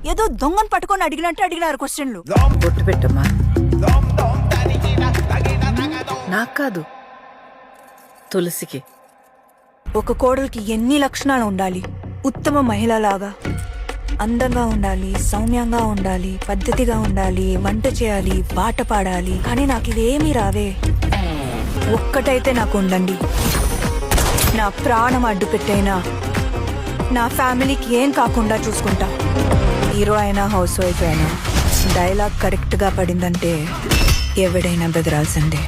ఏదో దొంగను పట్టుకొని అడిగినట్టు అడిగినారు క్వశ్చన్లు. బొట్టు పెట్టమ్మా. నాకు కాదు, తులసికి. ఒక కోడలికి ఎన్ని లక్షణాలు ఉండాలి? ఉత్తమ మహిళలాగా అందంగా ఉండాలి, సౌమ్యంగా ఉండాలి, పద్ధతిగా ఉండాలి, వంట చేయాలి, పాట పాడాలి. కానీ నాకు ఇవేమీ రావే. ఒక్కటైతే నాకు ఉండండి, నా ప్రాణం అడ్డు పెట్టైనా నా ఫ్యామిలీకి ఏం కాకుండా చూసుకుంటా. హీరో అయినా హౌస్ వైఫ్ అయినా డైలాగ్ కరెక్ట్గా పడిందంటే ఎవడైనా బెదరాల్సిందే.